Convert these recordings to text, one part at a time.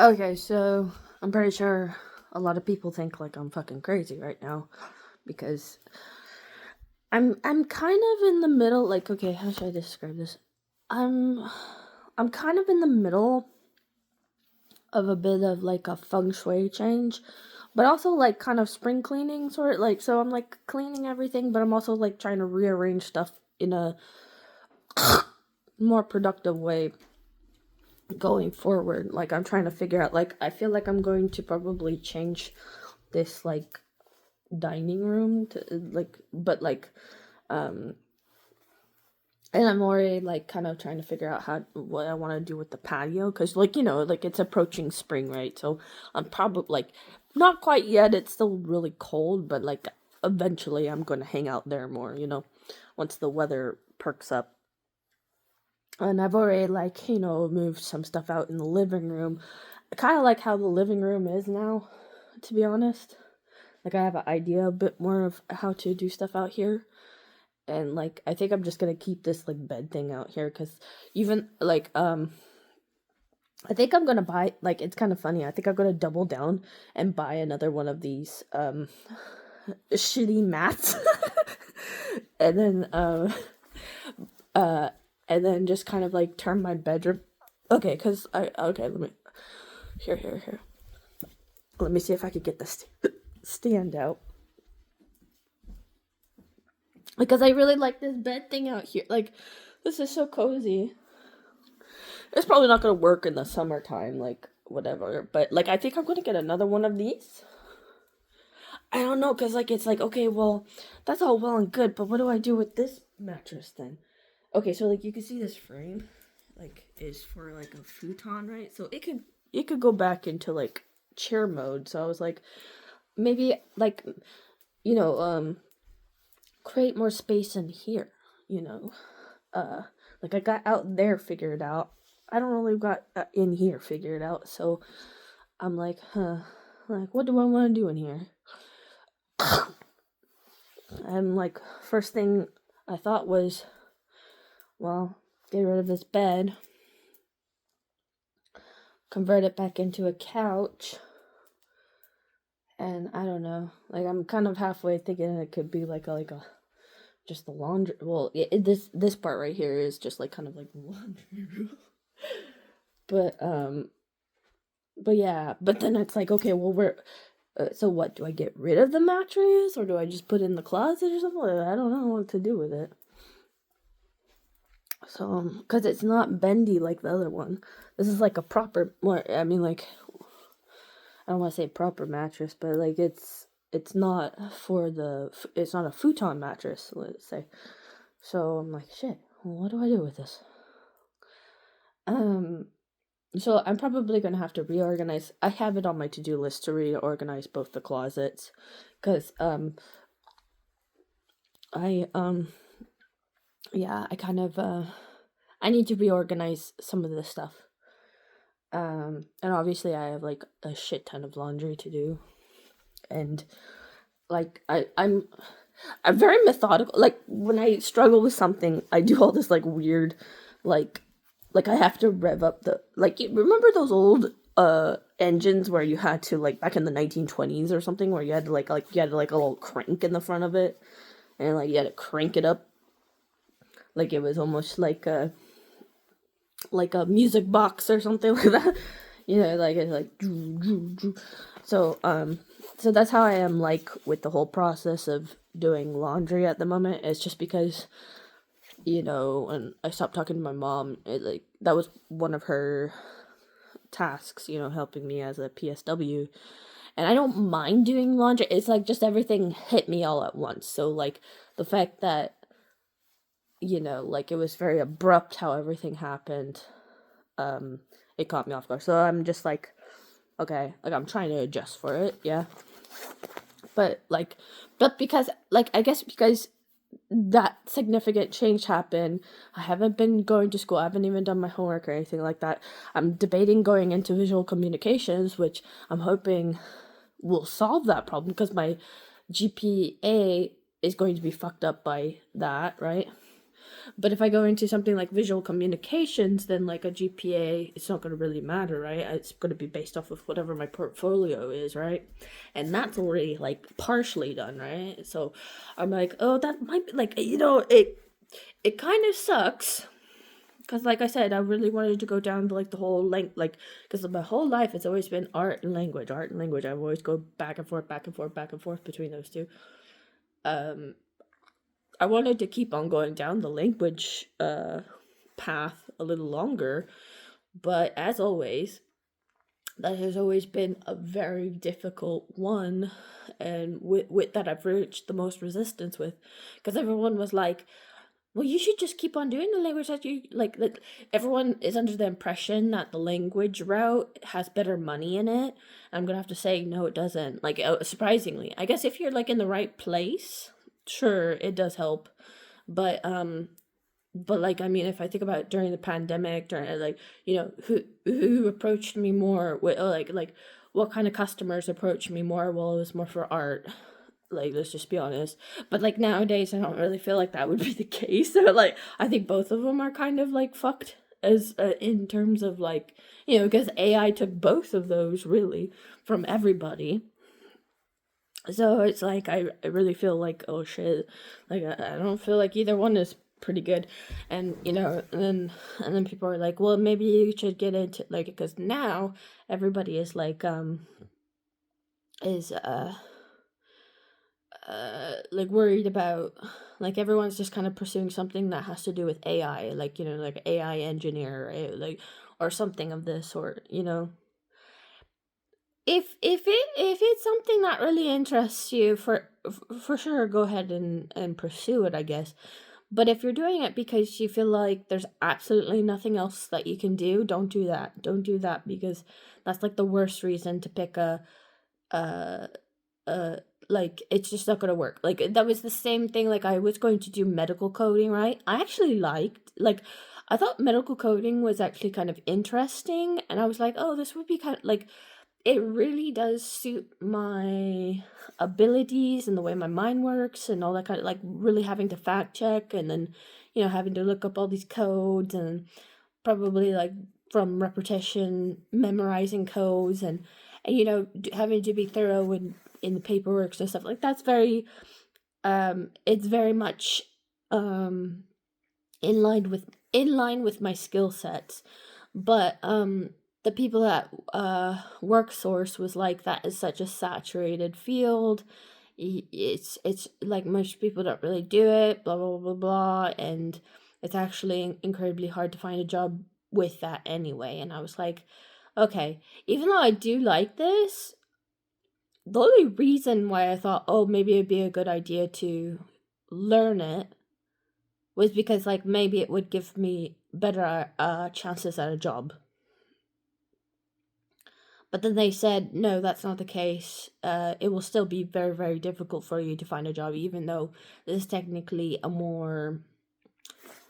Okay, so I'm pretty sure a lot of people think like I'm fucking crazy right now because I'm kind of in the middle. Like, okay, how should I describe this? I'm I'm kind of in the middle of a bit of like a feng shui change, but also like kind of spring cleaning sort of like. So I'm like cleaning everything, but I'm also like trying to rearrange stuff in a more productive way going forward. Like I'm trying to figure out, like I feel like I'm going to probably change this like dining room to like, but like um and I'm already like kind of trying to figure out how what I want to do with the patio, because like like it's approaching spring, right? So I'm probably like not quite yet, it's still really cold, but like eventually I'm going to hang out there more, once the weather perks up. And I've already like moved some stuff out in the living room. I kind of like how the living room is now, to be honest. Like I have an idea a bit more of how to do stuff out here. And like I think I'm just gonna keep this like bed thing out here, because even like I think I'm gonna buy, like, it's kind of funny, I think I'm gonna double down and buy another one of these shitty mats. And then uh and then just kind of like turn my bedroom. Okay, because I okay, let me here, let me see if I could get this stand out, because I really like this bed thing out here. Like, this is so cozy. It's probably not gonna work in the summertime, like whatever. But like, I think I'm gonna get another one of these. I don't know, cause like it's like, okay, well, that's all well and good, but what do I do with this mattress then? Okay, so like you can see this frame, like, is for like a futon, right? So it could go back into like chair mode. So I was like, maybe like, you know um create more space in here, you know. uh like I got out there figured out, I don't really got in here figured out. So I'm like, like, what do I want to do in here? And like, first thing I thought was, well, get rid of this bed, convert it back into a couch, and I don't know, like I'm kind of halfway thinking it could be like a just the laundry. Well, this part right here is just like kind of like laundry room. But yeah, but then it's like, okay, well, so what, do I get rid of the mattress, or do I just put it in the closet or something? I don't know what to do with it. So because it's not bendy like the other one. This is like a proper, more, I mean, like, I don't want to say proper mattress, but like it's not it's not a futon mattress, let's say. So I'm like, shit, well, what do I do with this? Um, so I'm probably gonna have to reorganize. I have it on my to-do list to reorganize both the closets, because I yeah, I kind of I need to reorganize some of this stuff. And obviously I have like a shit ton of laundry to do, and like I'm very methodical. Like when I struggle with something, I do all this like weird, like I have to rev up the, like, you remember those old engines where you had to, like, back in the 1920s or something, where you had to like you had like a little crank in the front of it, and like you had to crank it up, like it was almost like a music box or something like that. Like it's like so so that's how I am, like, with the whole process of doing laundry at the moment. It's just because, and I stopped talking to my mom, like, that was one of her tasks, helping me as a PSW. And I don't mind doing laundry. It's like just everything hit me all at once. So like the fact that, like, it was very abrupt how everything happened, it caught me off guard. So I'm just like, okay, like, I'm trying to adjust for it, yeah. But because, like, I guess because that significant change happened, I haven't been going to school. I haven't even done my homework or anything like that. I'm debating going into visual communications, which I'm hoping will solve that problem, because my GPA is going to be fucked up by that, right? But if I go into something like visual communications, then like a GPA, it's not going to really matter, right? It's going to be based off of whatever my portfolio is, right? And that's already like partially done, right? So I'm like, oh, that might be like, it kind of sucks. Because, like I said, I really wanted to go down to like the whole length, like, because my whole life it's always been art and language, art and language. I've always go back and forth, back and forth, back and forth between those two. I wanted to keep on going down the language path a little longer, but as always, that has always been a very difficult one, and with that I've reached the most resistance with, because everyone was like, well, you should just keep on doing the language that you like everyone is under the impression that the language route has better money in it. I'm gonna have to say no, it doesn't. Like, surprisingly, I guess if you're like in the right place, sure, it does help. But like, I mean, if I think about it during the pandemic, during like, who approached me more with, like what kind of customers approached me more? Well, it was more for art, like, let's just be honest. But like nowadays I don't really feel like that would be the case. So like, I think both of them are kind of like fucked, as in terms of like, because AI took both of those really from everybody. So it's like, I really feel like, oh shit, like I don't feel like either one is pretty good. And and then people are like, well, maybe you should get into like, because now everybody is like is like worried about, like, everyone's just kind of pursuing something that has to do with AI, like, like AI engineer, like, or something of this sort, if it's something that really interests you, for sure, go ahead and pursue it, I guess. But if you're doing it because you feel like there's absolutely nothing else that you can do, don't do that, because that's like the worst reason to pick a uh like, it's just not gonna work. Like, that was the same thing, like, I was going to do medical coding, right? I actually liked, like, I thought medical coding was actually kind of interesting, and I was like, oh, this would be kind of like, it really does suit my abilities and the way my mind works and all that, kind of like really having to fact check, and then having to look up all these codes, and probably like from repetition memorizing codes, and having to be thorough in the paperwork and stuff, like, that's very it's very much um in line with my skill sets. But the people at work source was like, that is such a saturated field. It's like, most people don't really do it, blah blah blah blah, and it's actually incredibly hard to find a job with that anyway. And I was like, okay, even though I do like this, the only reason why I thought, oh, maybe it'd be a good idea to learn it was because, like, maybe it would give me better chances at a job. But then they said, no, that's not the case. It will still be very, very difficult for you to find a job, even though this is technically a more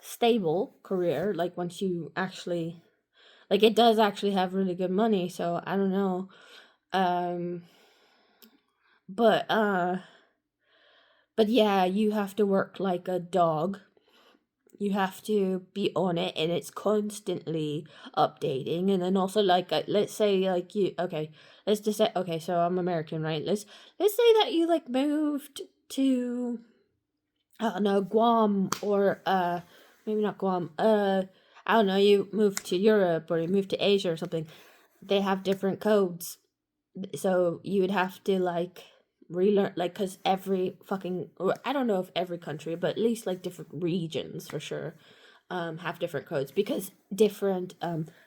stable career. Like, once you actually, like, it does actually have really good money. So I don't know. Um, but but yeah, you have to work like a dog. You have to be on it, and it's constantly updating. And then also, like, let's say, like, you, okay, let's just say, okay, so I'm American, right? Let's say that you like moved to, I don't know, Guam, or maybe not Guam, I don't know, you moved to Europe, or you moved to Asia or something. They have different codes, so you would have to like relearn, like, because every fucking, or I don't know if every country, but at least like different regions for sure have different codes, because different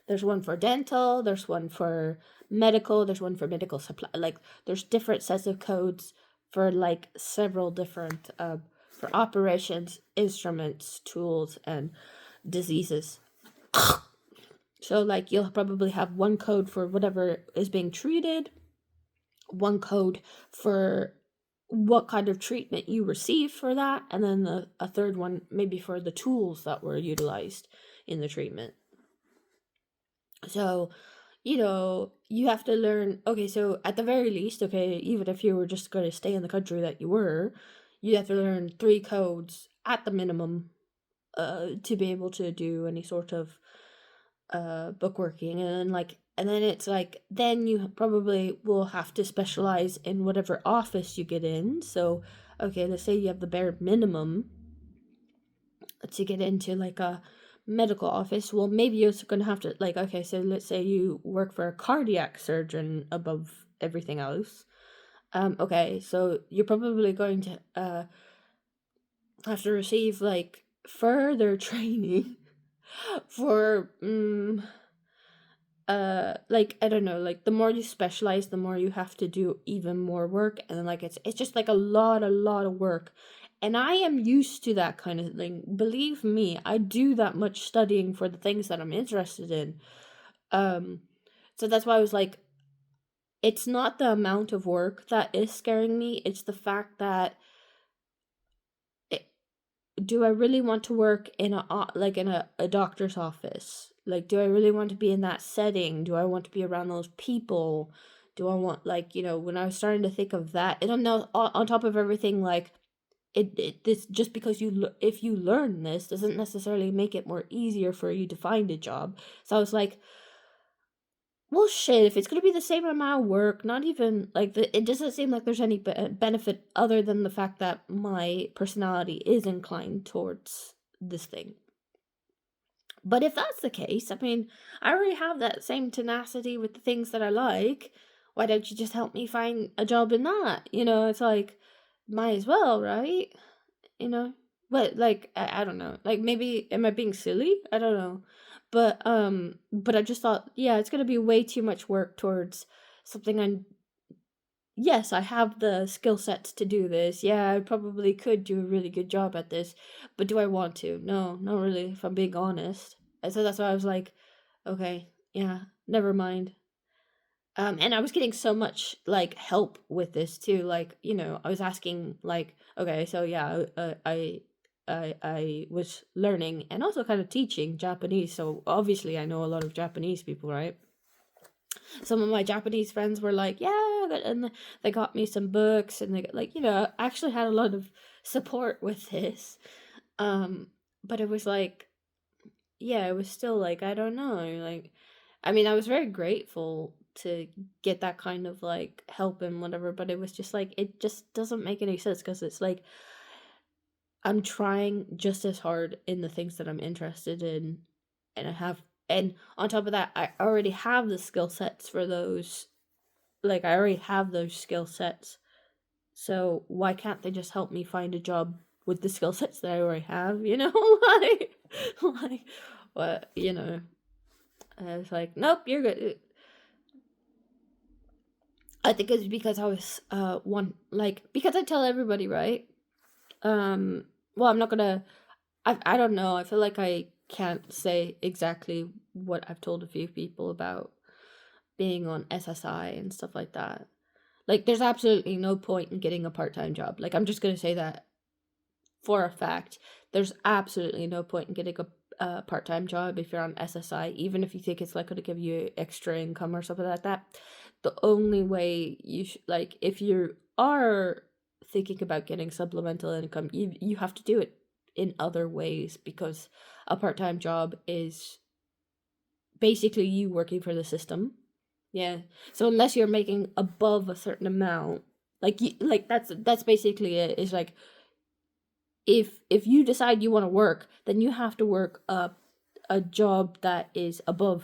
there's one for dental, there's one for medical, there's one for medical supply, like, there's different sets of codes for like several different for operations, instruments, tools, and diseases. So like, you'll probably have one code for whatever is being treated, one code for what kind of treatment you receive for that, and then a third one maybe for the tools that were utilized in the treatment. So you have to learn, okay, so at the very least, okay, even if you were just going to stay in the country that you were, you have to learn 3 codes at the minimum to be able to do any sort of bookworking, and then it's like then you probably will have to specialize in whatever office you get in. So okay, let's say you have the bare minimum to get into like a medical office. Well, maybe you're going to have to, like, okay, so let's say you work for a cardiac surgeon above everything else. Okay, so you're probably going to have to receive like further training for like, I don't know, like the more you specialize, the more you have to do even more work, and then like it's just like a lot of work. And I am used to that kind of thing. Believe me, I do that much studying for the things that I'm interested in. um so that's why I was like, it's not the amount of work that is scaring me, it's the fact that it, do I really want to work in a doctor's office? Like, do I really want to be in that setting? Do I want to be around those people? Do I want, like, when I was starting to think of that, and on top of everything, like, this, just because if you learn this doesn't necessarily make it more easier for you to find a job. So I was like, well, shit, if it's gonna be the same amount of work, not even like it doesn't seem like there's any benefit other than the fact that my personality is inclined towards this thing. But if that's the case, I mean, I already have that same tenacity with the things that I like. Why don't you just help me find a job in that? It's like, might as well, right? You know? But like, I don't know. Like, maybe am I being silly? I don't know. But I just thought, yeah, it's gonna be way too much work towards something I'm yes, I have the skill sets to do this. Yeah, I probably could do a really good job at this, but do I want to? No, not really, if I'm being honest. And so that's why I was like, okay, yeah, never mind. And I was getting so much like help with this too. Like, I was asking like, okay, so yeah, I was learning and also kind of teaching Japanese. So obviously I know a lot of Japanese people, right? Some of my Japanese friends were like, yeah, and they got me some books, and they like, actually had a lot of support with this. But it was like, yeah, it was still like, I don't know, like, I mean, I was very grateful to get that kind of like help and whatever, but it was just like, it just doesn't make any sense, because it's like I'm trying just as hard in the things that I'm interested in, and and on top of that, I already have the skill sets for those. Like, I already have those skill sets. So why can't they just help me find a job with the skill sets that I already have, like what, And I was like, nope, you're good. I think it's because I was because I tell everybody, right? Well, I'm not gonna I don't know. I feel like I can't say exactly what I've told a few people about being on SSI and stuff like that. Like, there's absolutely no point in getting a part-time job. Like, I'm just gonna say that for a fact. There's absolutely no point in getting a part-time job if you're on SSI, even if you think it's like going to give you extra income or something like that. The only way like, if you are thinking about getting supplemental income, you have to do it in other ways, because a part-time job is basically you working for the system. Yeah. So unless you're making above a certain amount, like that's basically it. Is like, if you decide you want to work, then you have to work a job that is above,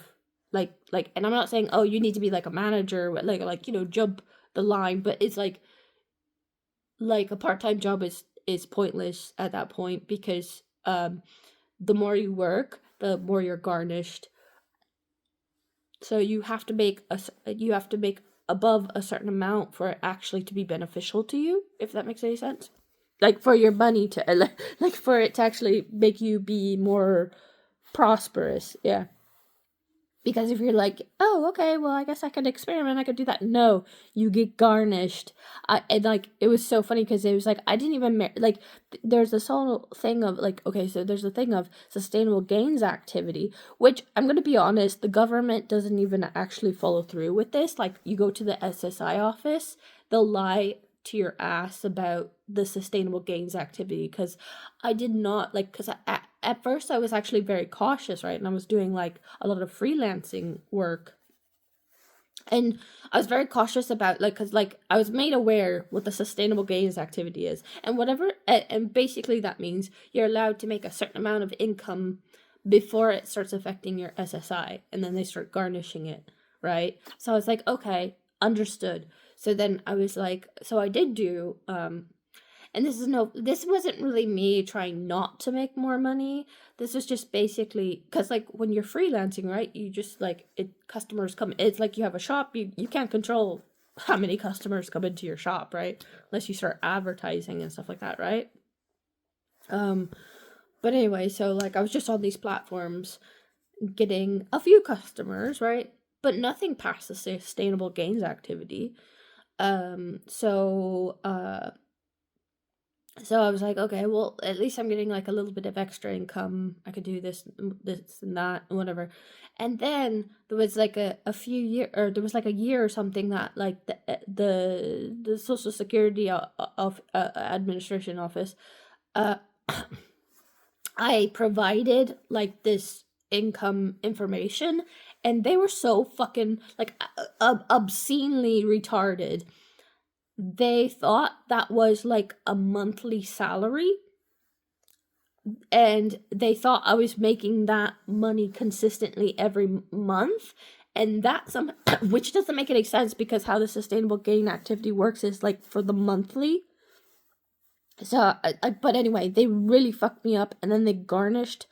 and I'm not saying, oh, you need to be like a manager, jump the line, but it's like a part-time job is pointless at that point, because the more you work, the more you're garnished. So you have to make above a certain amount for it actually to be beneficial to you, if that makes any sense. Like, for your money to like for it to actually make you be more prosperous. Yeah. Because if you're like, oh, okay, well, I guess I could experiment, I could do that. No, you get garnished. And like, it was so funny, because it was like, I didn't even there's this whole thing of like, okay, so there's a thing of sustainable gains activity, which, I'm gonna be honest, the government doesn't even actually follow through with this. Like, you go to the SSI office, they'll lie to your ass about the sustainable gains activity, because I did not, like, because at first I was actually very cautious, right? And I was doing like a lot of freelancing work, and I was very cautious about like, because like I was made aware what the sustainable gains activity is, and whatever, and basically that means you're allowed to make a certain amount of income before it starts affecting your SSI, and then they start garnishing it, right? So I was like, okay, understood. So then I was like, so I did do and this wasn't really me trying not to make more money. This was just basically because like when you're freelancing, right, you just like customers come, it's like you have a shop, you can't control how many customers come into your shop, right, unless you start advertising and stuff like that, right? But anyway, so like I was just on these platforms getting a few customers, right, but nothing past the sustainable gains activity. So I was like, okay, well, at least I'm getting like a little bit of extra income. I could do this and that, and whatever. And then there was like a few year, or there was like a year or something that like the Social Security of administration office, uh, I provided like this income information, and they were so fucking like obscenely retarded. They thought that was like a monthly salary, and they thought I was making that money consistently every month, and that's some which doesn't make any sense, because how the sustainable gain activity works is like for the monthly. So but anyway, they really fucked me up, and then they garnished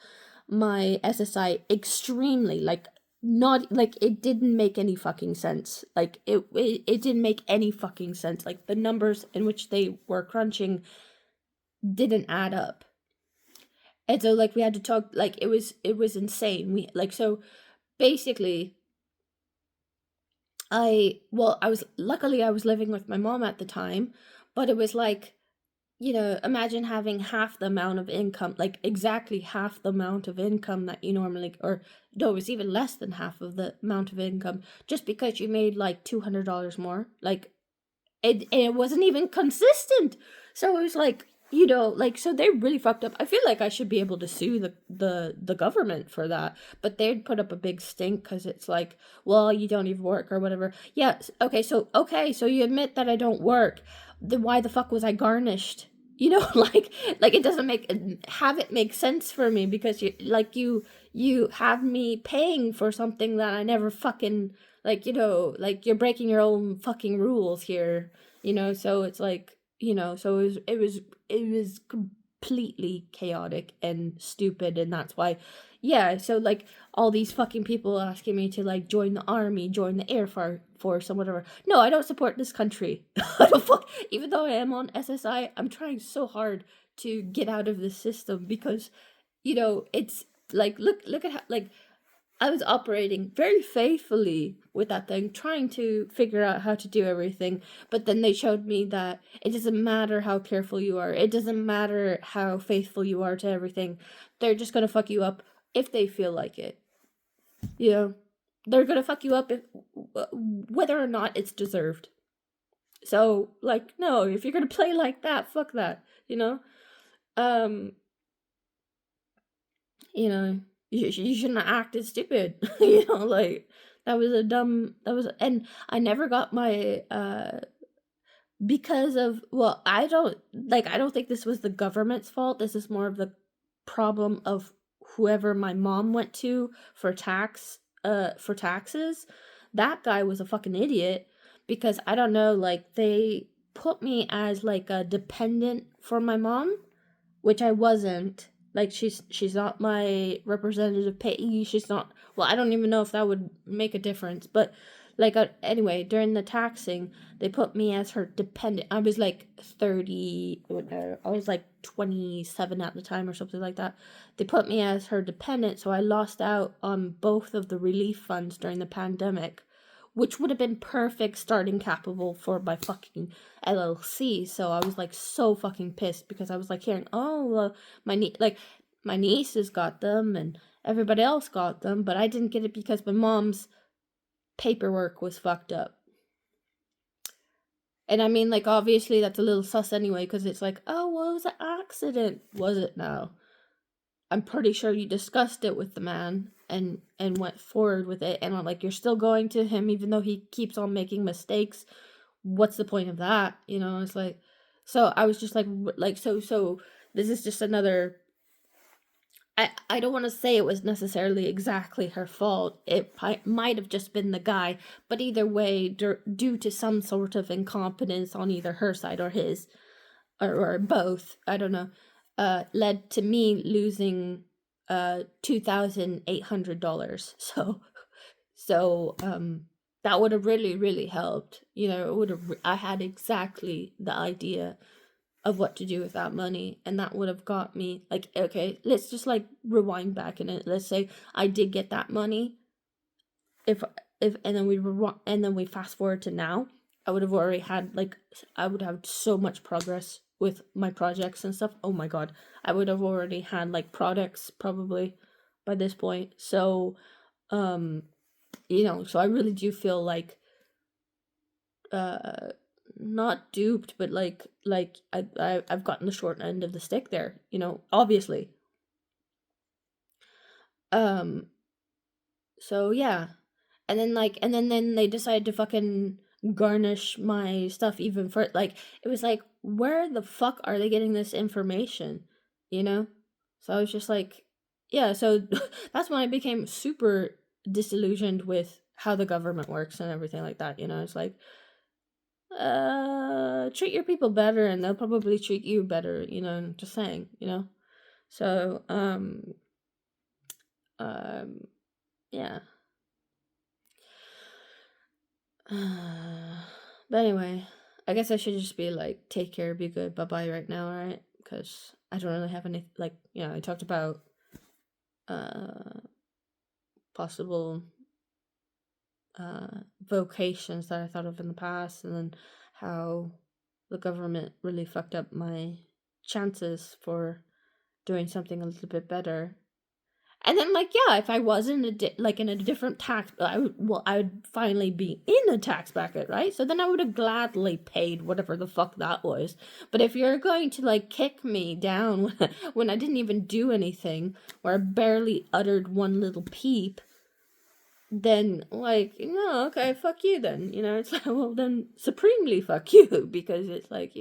my SSI extremely, like not like it didn't make any fucking sense. Like it didn't make any fucking sense. Like the numbers in which they were crunching didn't add up. And so like we had to talk, like it was insane. We like, so basically I was luckily I was living with my mom at the time, but it was like, imagine having half the amount of income, like exactly half the amount of income that you normally, or no, it was even less than half of the amount of income, just because you made like $200 more. Like it wasn't even consistent. So it was like, like, so they really fucked up. I feel like I should be able to sue the government for that, but they'd put up a big stink, because it's like, well, you don't even work or whatever. Yeah, okay, so you admit that I don't work. Then why the fuck was I garnished? Like it doesn't have it make sense for me, because you have me paying for something that I never fucking, like, like you're breaking your own fucking rules here, so it's like, so it was completely chaotic and stupid, and that's why, yeah, so like all these fucking people asking me to like join the army, join the air force and whatever. No, I don't support this country. I don't even though I am on SSI, I'm trying so hard to get out of this system, because it's like, look at how, like, I was operating very faithfully with that thing, trying to figure out how to do everything. But then they showed me that it doesn't matter how careful you are. It doesn't matter how faithful you are to everything. They're just going to fuck you up if they feel like it. They're going to fuck you up whether or not it's deserved. So, like, no, if you're going to play like that, fuck that, Um, you shouldn't have acted stupid. Like, and I never got my because of, well, I don't think this was the government's fault. This is more of the problem of whoever my mom went to for taxes. That guy was a fucking idiot, because I don't know, like they put me as like a dependent for my mom, which I wasn't. Like she's not my representative payee. She's not. Well, I don't even know if that would make a difference. But like anyway, during the taxing, they put me as her dependent. I was like 30. I was like 27 at the time or something like that. They put me as her dependent, so I lost out on both of the relief funds during the pandemic, which would have been perfect starting capital for my fucking LLC. So I was like so fucking pissed, because I was like hearing, oh, my nieces got them and everybody else got them, but I didn't get it because my mom's paperwork was fucked up. And I mean, like, obviously that's a little sus anyway, because it's like, oh, well, it was an accident. Was it now? I'm pretty sure you discussed it with the man and went forward with it, and I'm like, you're still going to him even though he keeps on making mistakes. What's the point of that? You know, it's like, so I was just like so this is just another. I don't want to say it was necessarily exactly her fault. It might have just been the guy, but either way, due to some sort of incompetence on either her side or his, or both, I don't know, led to me losing $2,800. So that would have really helped. You know, it would have. I had exactly the idea of what to do with that money, and that would have got me like, okay, let's just like rewind back in it. Let's say I did get that money. If and then we fast forward to now, I would have already had like, I would have so much progress with my projects and stuff. Oh my god, I would have already had like products probably by this point. So you know, so I really do feel like uh not duped, but like I've gotten the short end of the stick there, you know, obviously. um so yeah, and then then they decided to fucking garnish my stuff even for like, it was like, where the fuck are they getting this information, you know? So I was just like, yeah, so that's when I became super disillusioned with how the government works and everything like that, you know? It's like, treat your people better and they'll probably treat you better, you know, just saying, you know. So um yeah. But anyway, I guess I should just be like, take care, be good, bye bye right now, right? Because I don't really have any, like, you know, I talked about uh possible vocations that I thought of in the past, and then how the government really fucked up my chances for doing something a little bit better. And then, like, yeah, if I was in like in a different tax, I would finally be in a tax bracket, right? So then I would have gladly paid whatever the fuck that was. But if you're going to like kick me down when I didn't even do anything, or I barely uttered one little peep, then like, no, okay, fuck you then. You know, it's like, well, then supremely fuck you, because it's like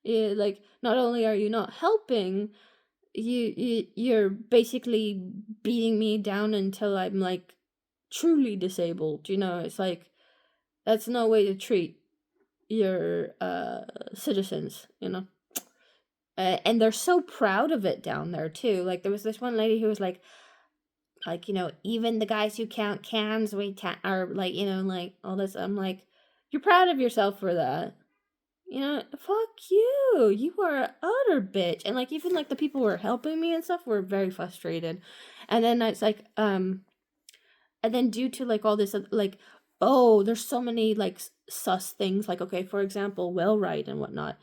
like, not only are you not helping, you're basically beating me down until I'm like truly disabled, you know? It's like, that's no way to treat your citizens, you know? And they're so proud of it down there too. Like, there was this one lady who was like, you know, even the guys who count cans are like, you know, like all this. I'm like, you're proud of yourself for that. You know, fuck you. You are an utter bitch. And like, even like the people who were helping me and stuff were very frustrated. And then it's like, and then due to like all this, like, oh, there's so many like sus things. Like, okay, for example, well right and whatnot.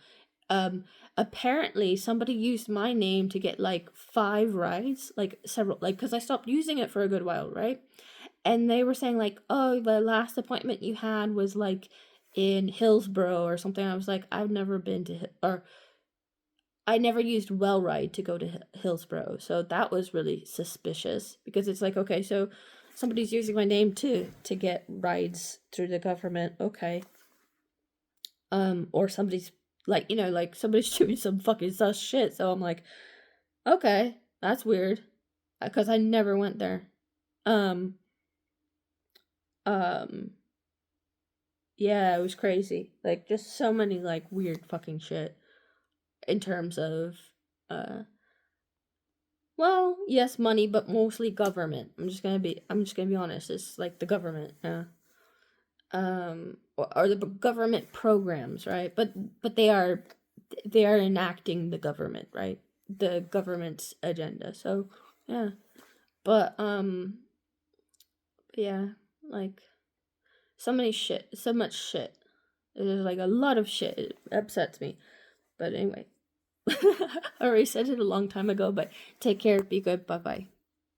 Apparently somebody used my name to get like 5 rides, like several, like, because I stopped using it for a good while, right? And they were saying like, oh, the last appointment you had was like in Hillsborough or something. I was like, I've never been to, or I never used Wellride to go to Hillsborough. So that was really suspicious, because it's like, okay, so somebody's using my name to get rides through the government. Okay. Or somebody's like, you know, like somebody's doing some fucking sus shit. So I'm like, okay, that's weird, because I never went there. Um, um, yeah, it was crazy. Like, just so many like weird fucking shit in terms of, uh, well, yes, money, but mostly government. I'm just gonna be honest. It's like the government. Or the government programs, right? But they are enacting the government, right? The government's agenda. So yeah, but yeah, like, so much shit. There's like a lot of shit. It upsets me. But anyway, I already said it a long time ago. But take care. Be good. Bye bye.